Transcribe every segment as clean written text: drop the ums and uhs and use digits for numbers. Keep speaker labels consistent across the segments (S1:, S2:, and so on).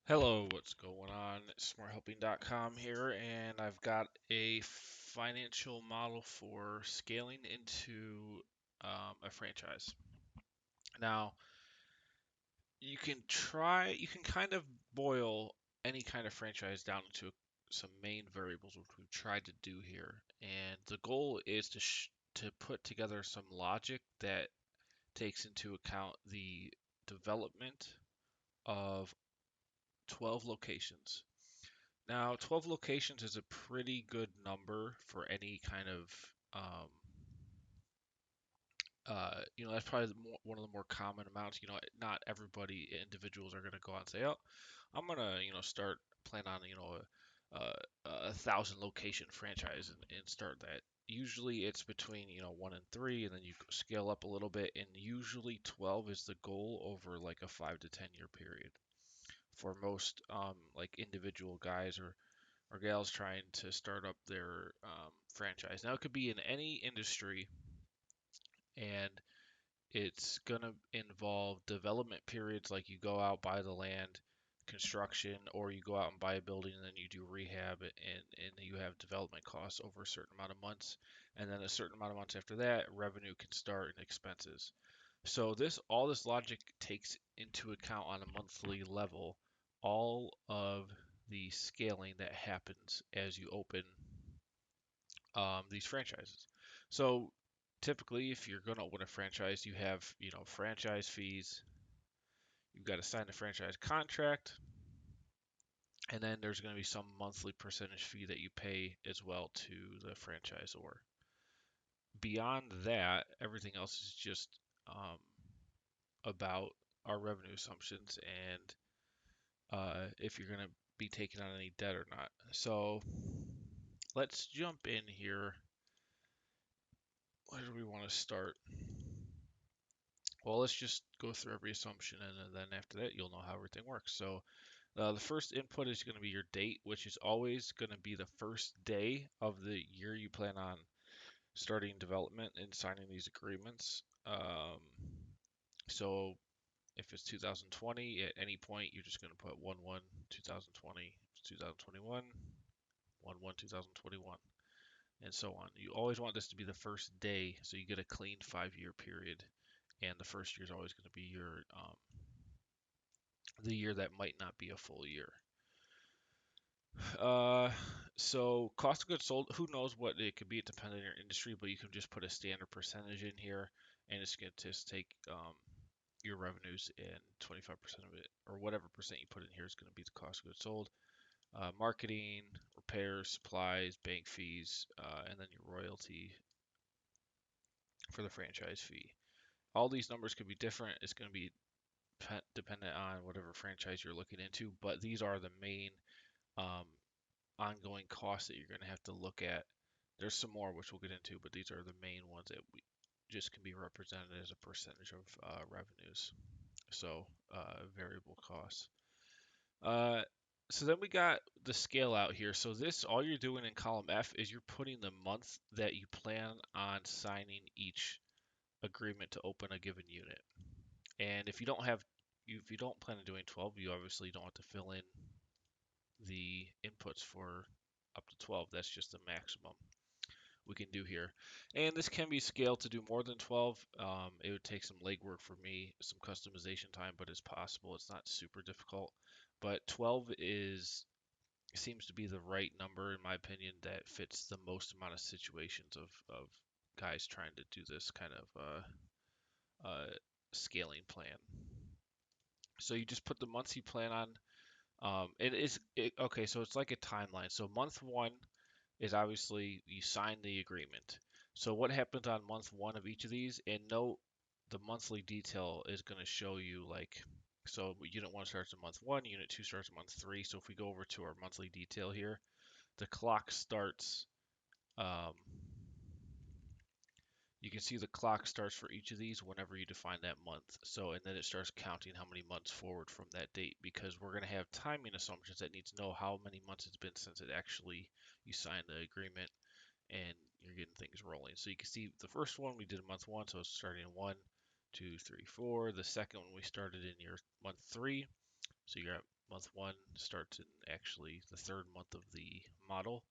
S1: Hello, what's going on? SmartHelping.com here, and I've got a financial model for scaling into a franchise. Now, you can kind of boil any kind of franchise down into some main variables, which we've tried to do here. And the goal is to put together some logic that takes into account the development of 12 locations. Now, 12 locations is a pretty good number for any kind of, um, that's probably one of the more common amounts. Not everybody, individuals are going to go out and say, oh, I'm going to, start plan on, a thousand location franchise and start that. Usually it's between, one and three, and then you scale up a little bit, and usually 12 is the goal over like a 5 to 10 year period for most like individual guys or gals trying to start up their franchise. Now, it could be in any industry, and it's going to involve development periods like you go out, buy the land, construction, or you go out and buy a building and then you do rehab, and you have development costs over a certain amount of months. And then a certain amount of months after that, revenue can start and expenses. So all this logic takes into account on a monthly level all of the scaling that happens as you open these franchises. So typically, if you're going to open a franchise, you have, franchise fees. You've got to sign the franchise contract, and then there's going to be some monthly percentage fee that you pay as well to the franchisor. Beyond that, everything else is just um, about our revenue assumptions and if you're going to be taking on any debt or not. So let's jump in here. Where do we want to start? Well, let's just go through every assumption, and then after that, you'll know how everything works. So the first input is going to be your date, which is always going to be the first day of the year you plan on starting development and signing these agreements. So if it's 2020, at any point, you're just going to put 1/1 2020, 2021, 1/1 2021, and so on. You always want this to be the first day, so you get a clean 5 year period, and the first year is always going to be the year that might not be a full year. Uh, so cost of goods sold, who knows what it could be? It depends on your industry, but you can just put a standard percentage in here, and it's going to just take your revenues, and 25% of it, or whatever percent you put in here, is going to be the cost of goods sold. Marketing, repairs, supplies, bank fees, and then your royalty for the franchise fee. All these numbers could be different. It's going to be dependent on whatever franchise you're looking into, but these are the main um, ongoing costs that you're going to have to look at. There's some more which we'll get into, but these are the main ones that we just can be represented as a percentage of revenues. So variable costs. Uh, so then we got the scale out here. So this, all you're doing in column F is you're putting the month that you plan on signing each agreement to open a given unit. And if you don't plan on doing 12, you obviously don't have to fill in the inputs for up to 12. That's just the maximum we can do here. And this can be scaled to do more than 12. It would take some legwork for me, some customization time, but it's possible. It's not super difficult. But 12 seems to be the right number, in my opinion, that fits the most amount of situations of guys trying to do this kind of scaling plan. So you just put the months you plan on. Okay, so it's like a timeline. So month one is obviously you sign the agreement. So what happens on month one of each of these? And note the monthly detail is going to show you like, so unit one starts in month one, unit two starts in month three. So if we go over to our monthly detail here, the clock starts. Um, you can see the clock starts for each of these whenever you define that month. So, and then it starts counting how many months forward from that date, because we're going to have timing assumptions that need to know how many months it's been since it actually you signed the agreement and you're getting things rolling. So you can see the first one we did in month one, so it's starting in 1, 2, 3, 4. The second one we started in your month three, so you're at Month one starts in actually the third month of the model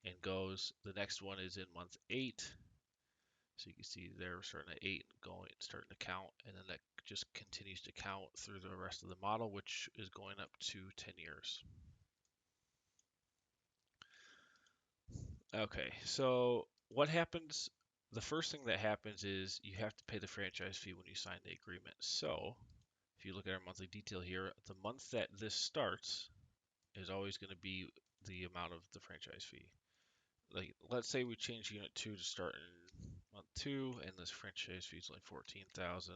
S1: and goes. The next one is in month 8. So you can see they're starting at 8 and going, starting to count, and then that just continues to count through the rest of the model, which is going up to 10 years. Okay, so what happens? The first thing that happens is you have to pay the franchise fee when you sign the agreement. So if you look at our monthly detail here, the month that this starts is always going to be the amount of the franchise fee. Like, let's say we change unit 2 to start in month 2, and this franchise fee is only 14,000.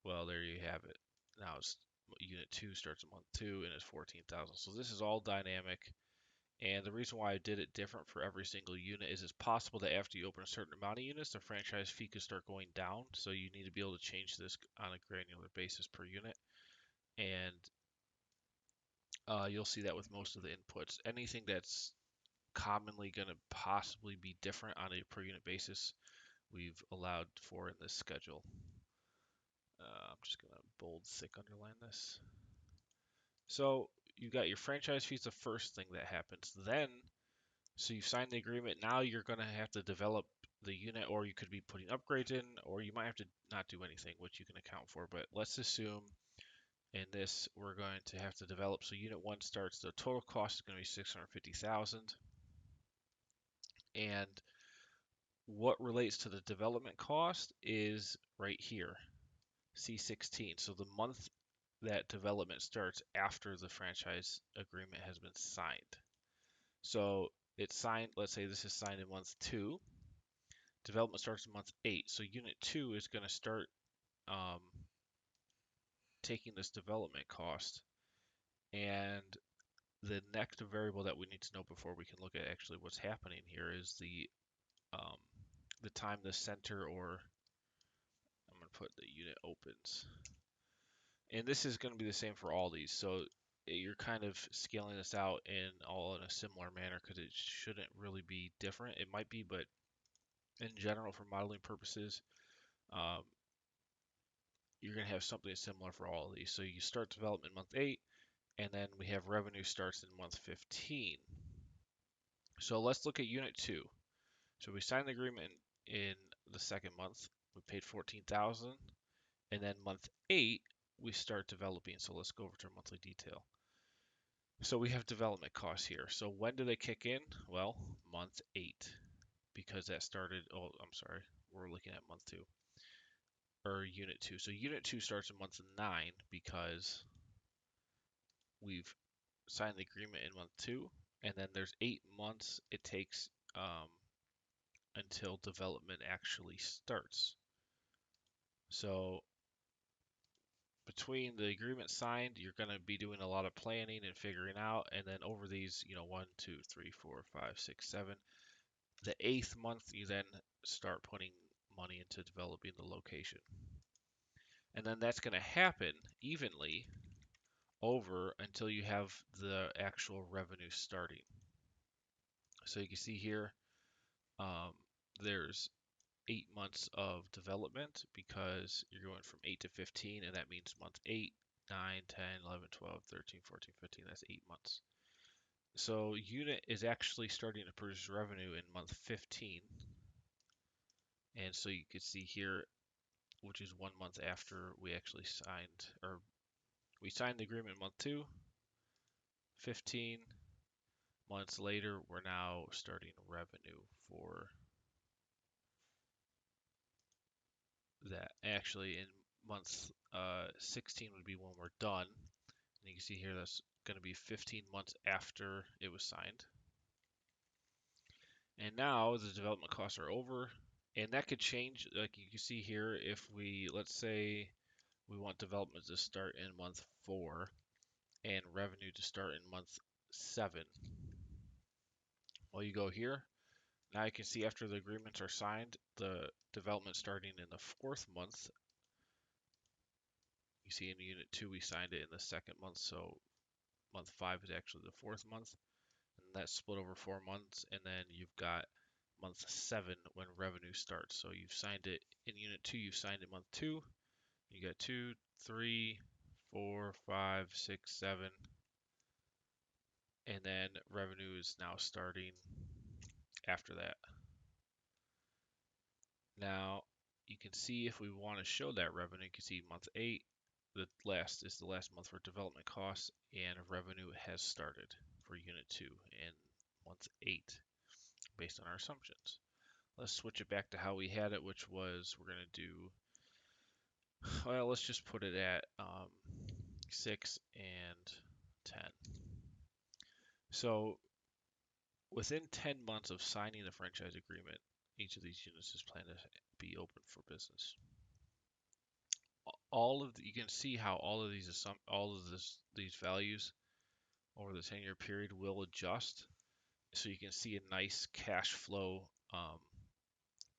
S1: Well, there you have it. Now it's unit 2 starts in month 2 and it's 14,000. So this is all dynamic. And the reason why I did it different for every single unit is it's possible that after you open a certain amount of units, the franchise fee could start going down. So you need to be able to change this on a granular basis per unit. And you'll see that with most of the inputs. Anything that's commonly going to possibly be different on a per unit basis, we've allowed for in this schedule. I'm just going to bold, thick underline this. So you got your franchise fees, the first thing that happens. Then, so you've signed the agreement. Now you're going to have to develop the unit, or you could be putting upgrades in, or you might have to not do anything, which you can account for. But let's assume in this we're going to have to develop. So unit 1 starts. The total cost is going to be 650,000, and what relates to the development cost is right here, C16. So the month that development starts after the franchise agreement has been signed. So it's signed, let's say this is signed in month 2. Development starts in month 8. So unit 2 is going to start um, taking this development cost. And the next variable that we need to know before we can look at actually what's happening here is the time the center, or I'm going to put the unit opens. And this is going to be the same for all these. So you're kind of scaling this out in a similar manner because it shouldn't really be different. It might be, but in general, for modeling purposes, um, you're going to have something similar for all of these. So you start development month 8, and then we have revenue starts in month 15. So let's look at unit 2. So we signed the agreement in the second month. We paid 14,000, and then month 8 we start developing. So let's go over to our monthly detail. So we have development costs here. So when do they kick in? Well, month 8, because that started, oh, I'm sorry, we're looking at month 2, or unit 2. So unit 2 starts in month 9 because we've signed the agreement in month 2, and then there's 8 months it takes until development actually starts. So between the agreement signed, you're going to be doing a lot of planning and figuring out, and then over these, 1, 2, 3, 4, 5, 6, 7, the 8th month, you then start putting money into developing the location. And then that's going to happen evenly over until you have the actual revenue starting. So you can see here, um, there's 8 months of development because you're going from 8 to 15, and that means month 8, 9, 10, 11, 12, 13, 14, 15, that's 8 months. So unit is actually starting to produce revenue in month 15. And so you can see here, which is 1 month after we actually signed, or we signed the agreement in month 2, 15 months later, we're now starting revenue for that. Actually, in month 16 would be when we're done. And you can see here that's going to be 15 months after it was signed. And now the development costs are over, and that could change. Like you can see here, if we, let's say we want development to start in month 4 and revenue to start in month 7. Well, you go here. Now you can see after the agreements are signed, the development starting in the 4th month. You see in unit 2 we signed it in the 2nd month, so month 5 is actually the 4th month. And that's split over 4 months, and then you've got month 7 when revenue starts. So you've signed it in unit 2, you've signed it month 2. You got 2, 3, 4, 5, 6, 7, and then revenue is now starting after that. Now, you can see if we want to show that revenue, you can see month 8, the last month for development costs, and revenue has started for unit 2 in month 8 based on our assumptions. Let's switch it back to how we had it, which was we're going to do, well, let's just put it at 6 and 10. So within 10 months of signing the franchise agreement, each of these units is planned to be open for business. You can see how all of these values over the 10-year period will adjust. So you can see a nice cash flow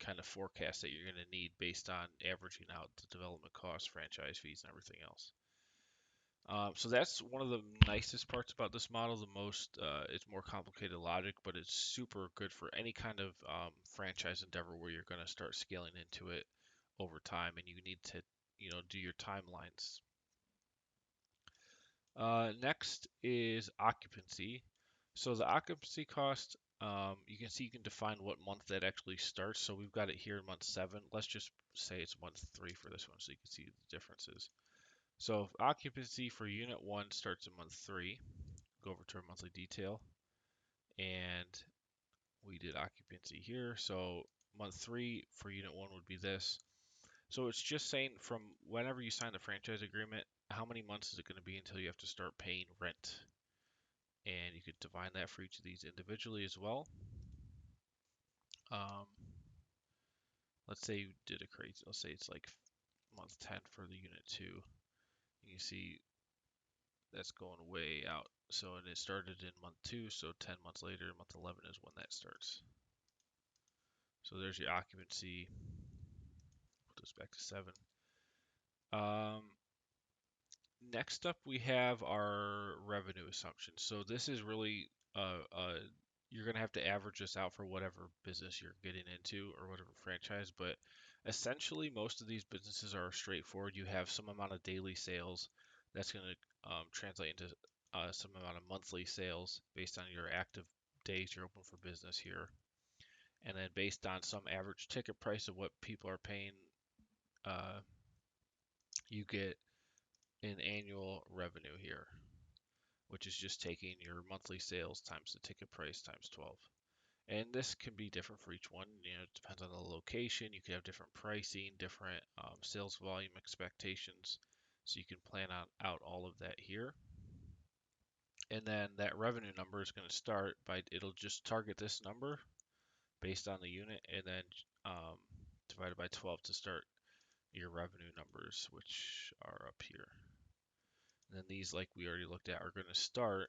S1: kind of forecast that you're going to need based on averaging out the development costs, franchise fees, and everything else. So that's one of the nicest parts about this model. It's more complicated logic, but it's super good for any kind of franchise endeavor where you're going to start scaling into it over time, and you need to, do your timelines. Next is occupancy. So the occupancy cost, you can see you can define what month that actually starts. So we've got it here in month 7. Let's just say it's month 3 for this one so you can see the differences. So occupancy for unit 1 starts in month 3. Go over to our monthly detail, and we did occupancy here. So month 3 for unit 1 would be this. So it's just saying from whenever you sign the franchise agreement, how many months is it going to be until you have to start paying rent? And you could define that for each of these individually as well. Um, let's say you did a crazy, let's say it's like month 10 for the unit 2. You see that's going way out. So and it started in month 2, so 10 months later, month 11 is when that starts. So there's your occupancy. Put this back to 7. Um, Next up, we have our revenue assumption. So this is really, you're going to have to average this out for whatever business you're getting into or whatever franchise. But essentially, most of these businesses are straightforward. You have some amount of daily sales that's going to translate into some amount of monthly sales based on your active days you're open for business here. And then based on some average ticket price of what people are paying, uh, you get an annual revenue here, which is just taking your monthly sales times the ticket price times 12. And this can be different for each one. It depends on the location. You could have different pricing, different sales volume expectations. So you can plan out all of that here. And then that revenue number is going to start by, it'll just target this number based on the unit and then divided by 12 to start your revenue numbers, which are up here. And then these, like we already looked at, are going to start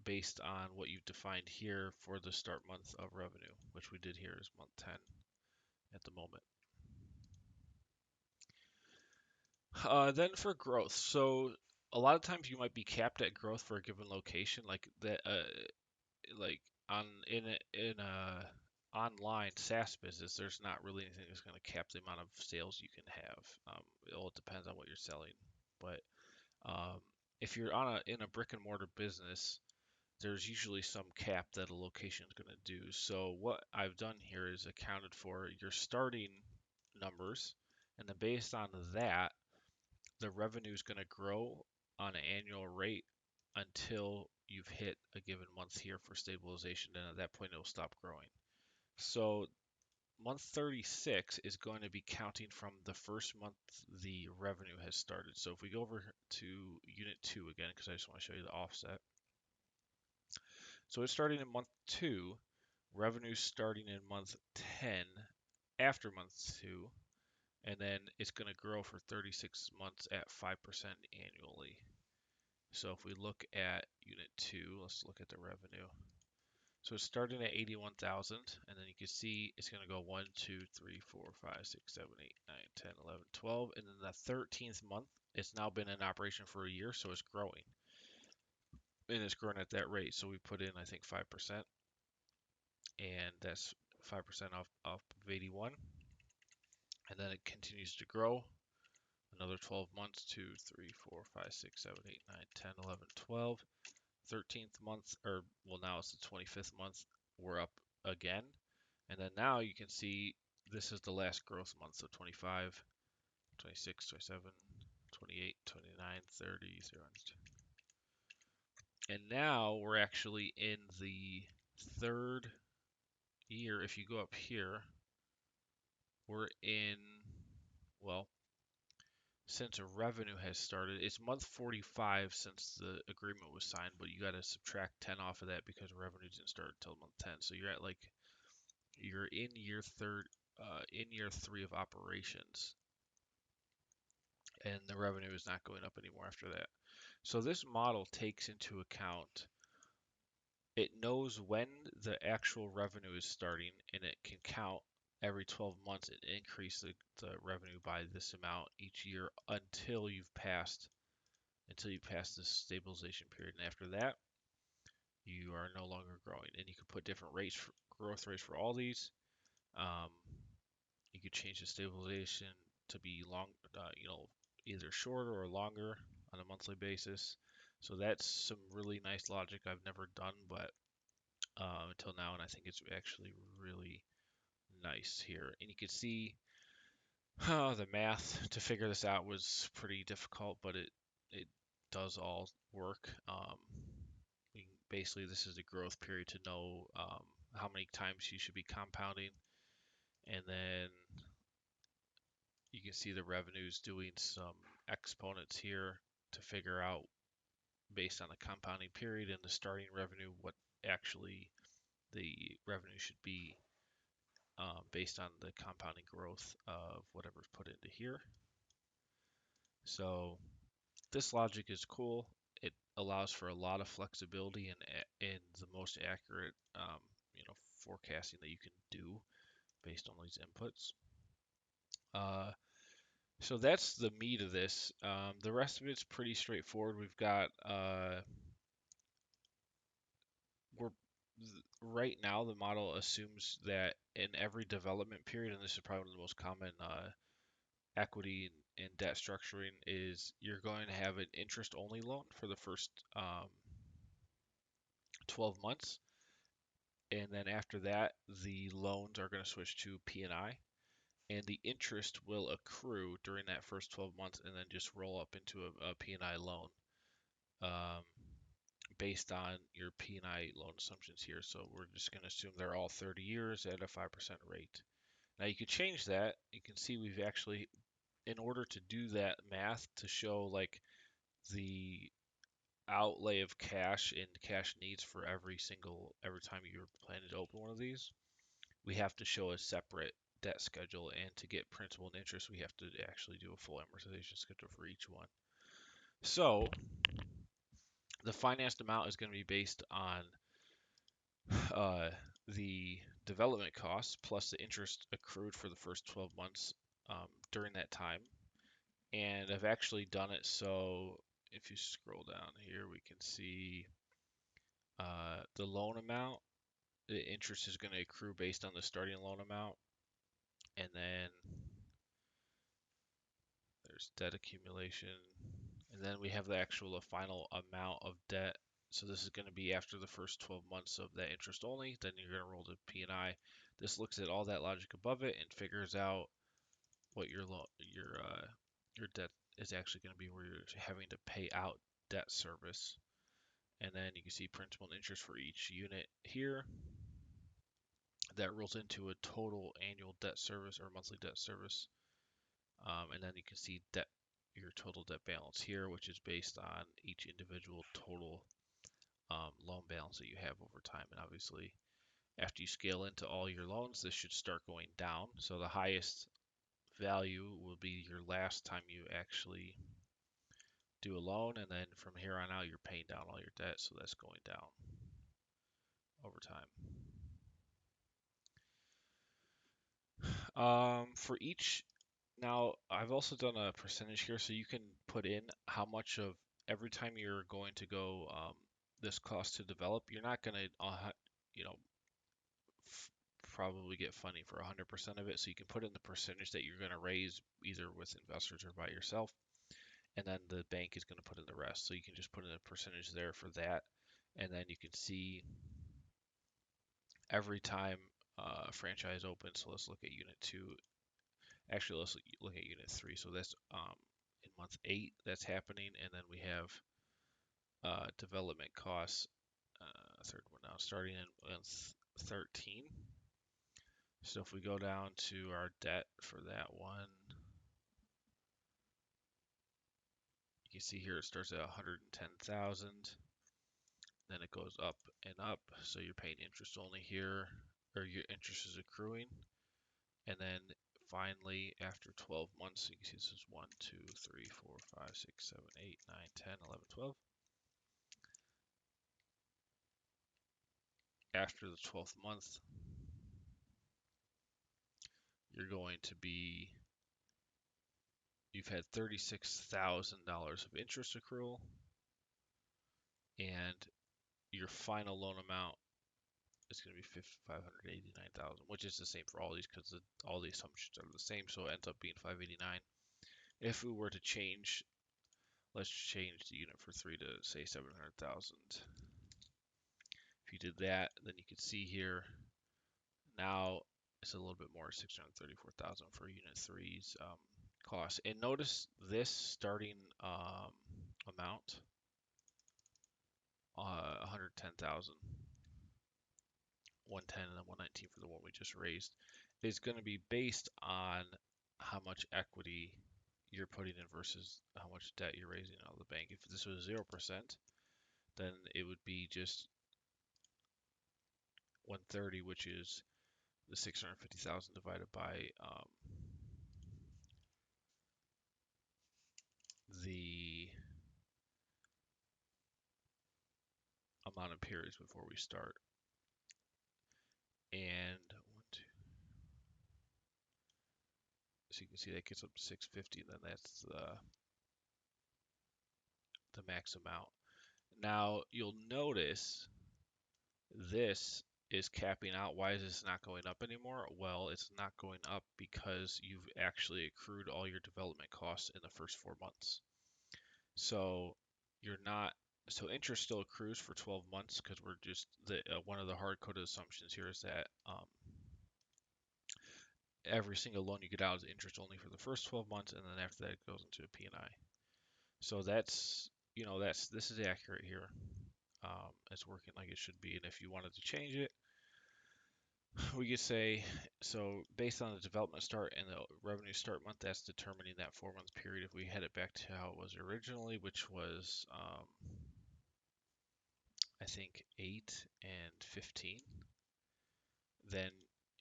S1: based on what you've defined here for the start month of revenue, which we did here is month 10 at the moment. Then for growth, so a lot of times you might be capped at growth for a given location, like that, like in a online SaaS business, there's not really anything that's going to cap the amount of sales you can have. It all depends on what you're selling, but if you're in a brick and mortar business, there's usually some cap that a location is going to do. So what I've done here is accounted for your starting numbers, and then based on that, the revenue is going to grow on an annual rate until you've hit a given month here for stabilization, and at that point it will stop growing. So month 36 is going to be counting from the first month the revenue has started. So if we go over to unit 2 again, because I just want to show you the offset. So it's starting in month 2, revenue starting in month 10 after month 2, and then it's going to grow for 36 months at 5% annually. So if we look at unit 2, let's look at the revenue. So it's starting at 81,000, and then you can see it's going to go 1, 2, 3, 4, 5, 6, 7, 8, 9, 10, 11, 12, and then the 13th month, it's now been in operation for a year, so it's growing. And it's growing at that rate. So we put in, I think, 5%, and that's 5% off of 81. And then it continues to grow another 12 months, 2, 3, 4, 5, 6, 7, 8, 9, 10, 11, 12. 13th month, or well, now it's the 25th month, we're up again. And then now you can see this is the last growth month, so 25, 26, 27, 28, 29, 30, 0. And now we're actually in the third year. If you go up here, we're in, well, since a revenue has started, it's month 45 since the agreement was signed, but you got to subtract 10 off of that because revenue didn't start until month 10. So you're at like, you're in year three of operations, and the revenue is not going up anymore after that. So this model takes into account, it knows when the actual revenue is starting, and it can count every 12 months and increase the revenue by this amount each year until you pass this stabilization period. And after that, you are no longer growing. And you can put different growth rates for all these. Um, you could change the stabilization to be either shorter or longer on a monthly basis. So that's some really nice logic I've never done, but until now, and I think it's actually really nice here. And you can see the math to figure this out was pretty difficult, but it does all work. Basically, this is the growth period to know how many times you should be compounding, and then you can see the revenues doing some exponents here to figure out, based on the compounding period and the starting revenue, what actually the revenue should be based on the compounding growth of whatever's put into here. So this logic is cool. It allows for a lot of flexibility and the most accurate forecasting that you can do based on these inputs. So that's the meat of this. The rest of it's pretty straightforward. We've got we're right now the model assumes that in every development period, and this is probably the most common equity and debt structuring, is you're going to have an interest-only loan for the first 12 months, and then after that, the loans are going to switch to P&I, and the interest will accrue during that first 12 months, and then just roll up into a P&I loan. Based on your P&I loan assumptions here. So we're just going to assume they're all 30 years at a 5% rate. Now you could change that. You can see we've actually, in order to do that math to show like the outlay of cash and cash needs for every time you're planning to open one of these, we have to show a separate debt schedule, and to get principal and interest, we have to actually do a full amortization schedule for each one. So the financed amount is going to be based on the development costs plus the interest accrued for the first 12 months during that time. And I've actually done it so if you scroll down here, we can see the loan amount. The interest is going to accrue based on the starting loan amount. And then there's debt accumulation. And then we have the actual final amount of debt. So this is going to be after the first 12 months of that interest only. Then you're going to roll to P&I. This looks at all that logic above it and figures out what your debt is actually going to be, where you're having to pay out debt service. And then you can see principal and interest for each unit here. That rolls into a total annual debt service or monthly debt service. And then you can see your total debt balance here, which is based on each individual total loan balance that you have over time. And obviously, after you scale into all your loans, this should start going down. So the highest value will be your last time you actually do a loan, and then from here on out, you're paying down all your debt, so that's going down over time. For each Now, I've also done a percentage here, so you can put in how much of every time you're going to go this cost to develop. You're not going to, you know, probably get funding for 100% of it. So you can put in the percentage that you're going to raise either with investors or by yourself, and then the bank is going to put in the rest. So you can just put in a percentage there for that, and then you can see every time a franchise opens. So let's look at unit 2. Actually, let's look at unit 3. So that's in month 8 that's happening, and then we have development costs, third one now, starting in month 13. So if we go down to our debt for that one, you can see here it starts at 110,000, then it goes up and up. So you're paying interest only here, or your interest is accruing. And then finally, after 12 months, you can see this is 1, 2, 3, 4, 5, 6, 7, 8, 9, 10, 11, 12. After the 12th month, you're going to be, you've had $36,000 of interest accrual, and your final loan amount is going to be 589,000, which is the same for all these because all the assumptions are the same, so it ends up being 589. If we were to change, let's change the unit for 3 to say 700,000. If you did that, then you can see here now it's a little bit more, 634,000 for unit 3's cost. And notice this starting amount, 110,000, 110 and then 119 for the one we just raised, is going to be based on how much equity you're putting in versus how much debt you're raising out of the bank. If this was 0%, then it would be just 130, which is the 650,000 divided by the amount of periods before we start. And one, two, so you can see that gets up to 650. Then that's the max amount. Now you'll notice this is capping out. Why is this not going up anymore? Well, it's not going up because you've actually accrued all your development costs in the first 4 months. So you're not, so interest still accrues for 12 months because we're just, one of the hard-coded assumptions here is that every single loan you get out is interest only for the first 12 months, and then after that it goes into a P&I. So that's, this is accurate here. It's working like it should be. And if you wanted to change it, we could say, so based on the development start and the revenue start month, that's determining that 4-month period. If we head it back to how it was originally, which was, I think 8 and 15, then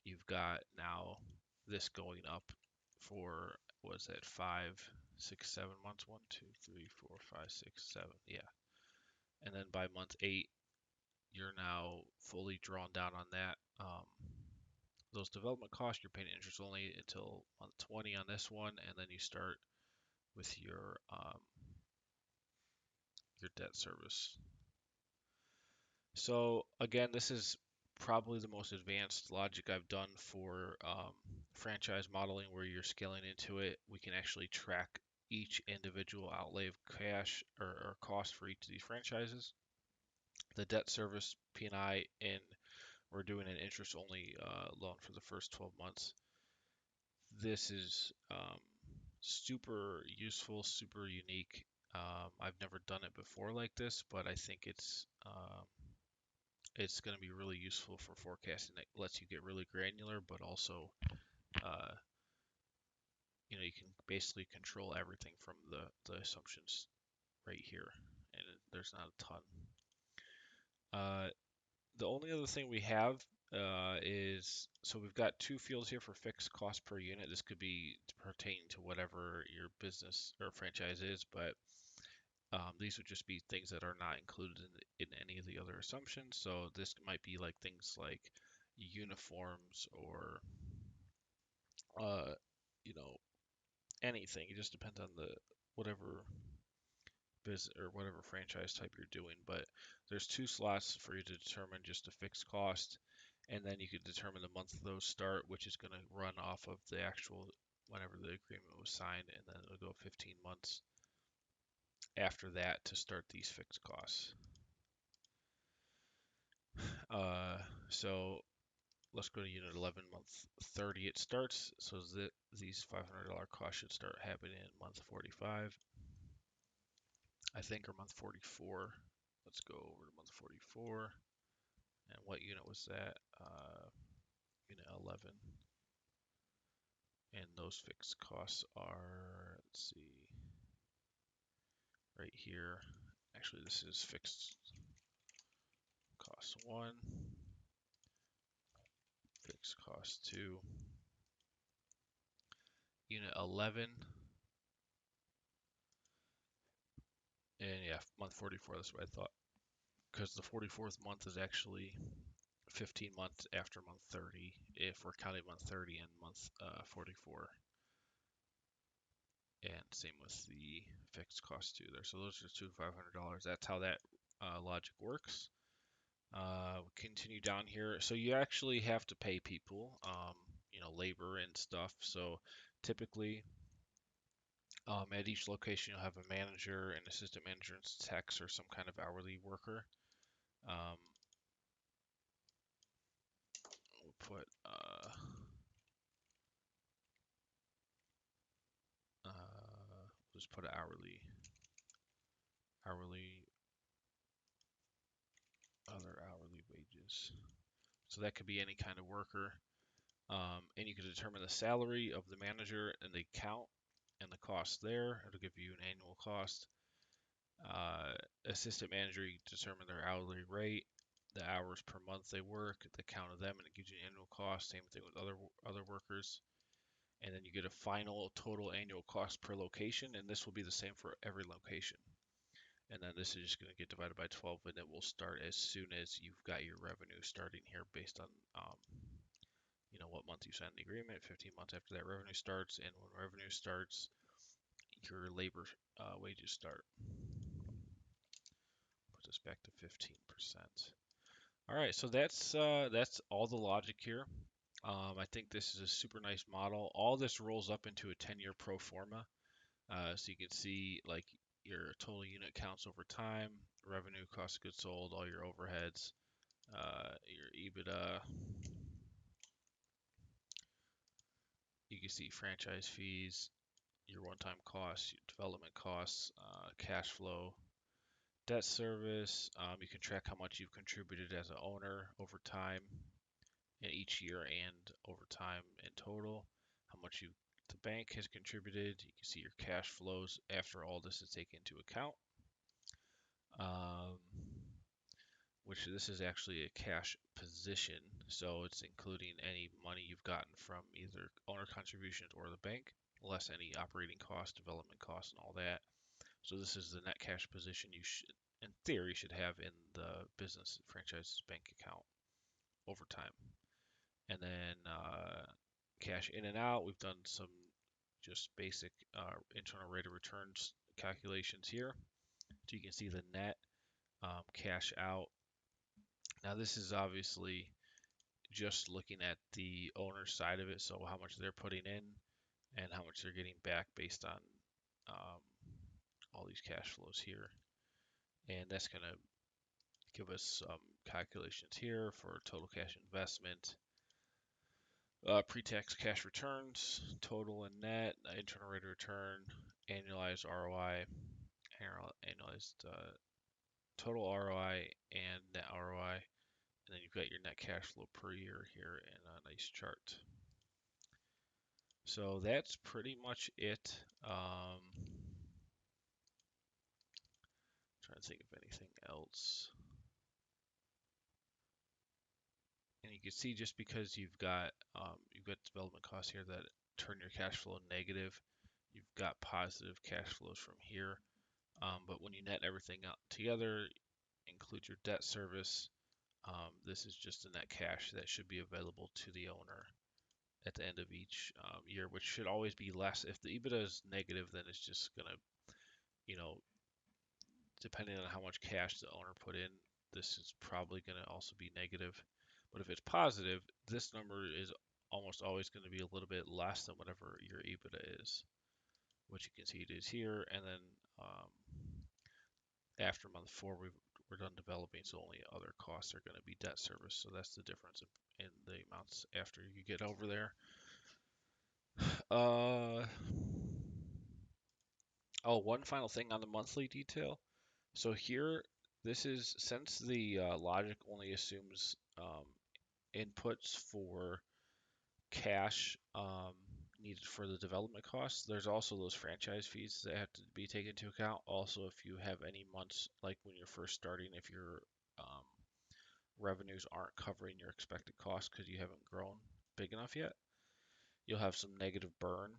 S1: you've got now this going up for, was that 5, 6, 7 months? 1, 2, 3, 4, 5, 6, 7. Yeah. And then by month 8, you're now fully drawn down on that. Those development costs, you're paying interest only until month 20 on this one, and then you start with your debt service. So again, this is probably the most advanced logic I've done for franchise modeling, where you're scaling into it. We can actually track each individual outlay of cash or cost for each of these franchises. The debt service, P&I, and we're doing an interest-only loan for the first 12 months. This is super useful, super unique. I've never done it before like this, but I think it's going to be really useful for forecasting. It lets you get really granular, but also, uh, you can basically control everything from the assumptions right here, and there's not a ton. The only other thing we have is, so we've got 2 fields here for fixed cost per unit. This could be pertaining to whatever your business or franchise is, but these would just be things that are not included in any of the other assumptions. So this might be like things like uniforms or uh, you know, anything. It just depends on the whatever business or whatever franchise type you're doing. But there's 2 slots for you to determine just a fixed cost, and then you could determine the month those start, which is going to run off of the actual whenever the agreement was signed, and then it'll go 15 months after that to start these fixed costs. So let's go to unit 11, month 30 it starts. So these $500 costs should start happening in month 45, I think, or month 44. Let's go over to month 44. And what unit was that? Unit 11. And those fixed costs are, let's see, right here. Actually, this is fixed cost 1, fixed cost 2, unit 11, and yeah, month 44, that's what I thought. Because the 44th month is actually 15 months after month 30, if we're counting month 30 and month 44. And same with the fixed cost too there. So those are two $500. That's how that logic works. Continue down here. So you actually have to pay people, labor and stuff. So typically, at each location, you'll have a manager, an assistant manager, and techs, or some kind of hourly worker. We'll put just put hourly, other hourly wages. So that could be any kind of worker. And you can determine the salary of the manager and the account and the cost there. It'll give you an annual cost. Assistant manager, you determine their hourly rate, the hours per month they work, the count of them, and it gives you an annual cost. Same thing with other workers. And then you get a final total annual cost per location, and this will be the same for every location. And then this is just going to get divided by 12, and it will start as soon as you've got your revenue starting here based on what month you signed the agreement. 15 months after that revenue starts, and when revenue starts, your labor wages start. Put us back to 15%. All right, so that's all the logic here. I think this is a super nice model. All this rolls up into a 10-year pro forma. So you can see like your total unit counts over time, revenue, cost of goods sold, all your overheads, your EBITDA. You can see franchise fees, your one-time costs, your development costs, cash flow, debt service. You can track how much you've contributed as an owner over time, in each year and over time in total. How much the bank has contributed. You can see your cash flows after all this is taken into account. Um, which this is actually a cash position, so it's including any money you've gotten from either owner contributions or the bank, less any operating costs, development costs, and all that. So this is the net cash position you should, in theory, should have in the business franchise bank account over time. And then cash in and out, we've done some just basic internal rate of returns calculations here. So you can see the net cash out. Now this is obviously just looking at the owner side of it, so how much they're putting in and how much they're getting back based on um, all these cash flows here. And that's going to give us some calculations here for total cash investment, pre-tax cash returns, total and net, internal rate of return, annualized ROI, annualized total ROI, and net ROI. And then you've got your net cash flow per year here in a nice chart. So that's pretty much it. Trying to think of anything else. And you can see just because you've got development costs here that turn your cash flow negative, you've got positive cash flows from here. But when you net everything out together, include your debt service, this is just the net cash that should be available to the owner at the end of each year, which should always be less. If the EBITDA is negative, then it's just gonna, depending on how much cash the owner put in, this is probably gonna also be negative. But if it's positive, this number is almost always going to be a little bit less than whatever your EBITDA is, which you can see it is here. And then um, after month 4, we're done developing, so only other costs are going to be debt service. So that's the difference in the amounts after you get over there. Uh, oh, one final thing on the monthly detail. So here, this is since the logic only assumes inputs for cash needed for the development costs. There's also those franchise fees that have to be taken into account. Also, if you have any months, like when you're first starting, if your um, revenues aren't covering your expected costs because you haven't grown big enough yet, you'll have some negative burn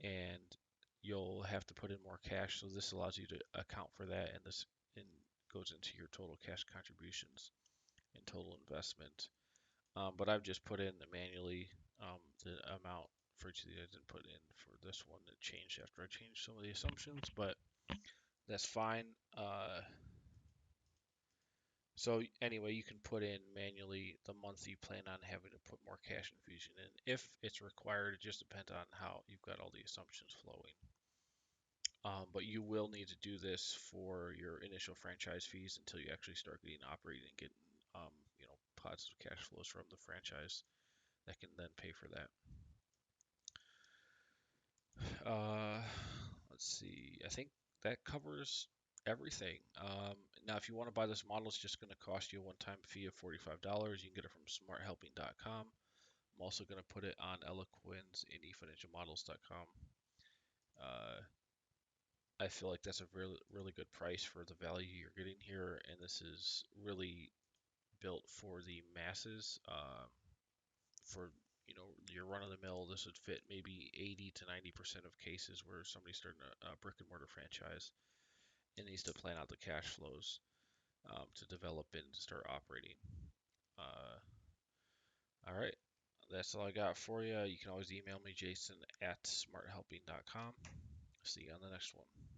S1: and you'll have to put in more cash. So this allows you to account for that, and this goes into your total cash contributions and total investment. But I've just put in manually the amount for each of these. I didn't put in for this one. It changed after I changed some of the assumptions, but that's fine. So anyway, you can put in manually the month you plan on having to put more cash infusion in. If it's required, it just depends on how you've got all the assumptions flowing. But you will need to do this for your initial franchise fees until you actually start getting operating and getting, positive cash flows from the franchise that can then pay for that. Uh, let's see. I think that covers everything. Now, if you want to buy this model, it's just going to cost you a one-time fee of $45. You can get it from smarthelping.com. I'm also going to put it on Eloquens and eFinancialModels.com. Uh, I feel like that's a really, really good price for the value you're getting here, and this is really built for the masses. For your run-of-the-mill, this would fit maybe 80 to 90% of cases where somebody's starting a brick and mortar franchise and needs to plan out the cash flows to develop and start operating. Uh, all right, that's all I got for you. You can always email me, Jason at smarthelping.com. See you on the next one.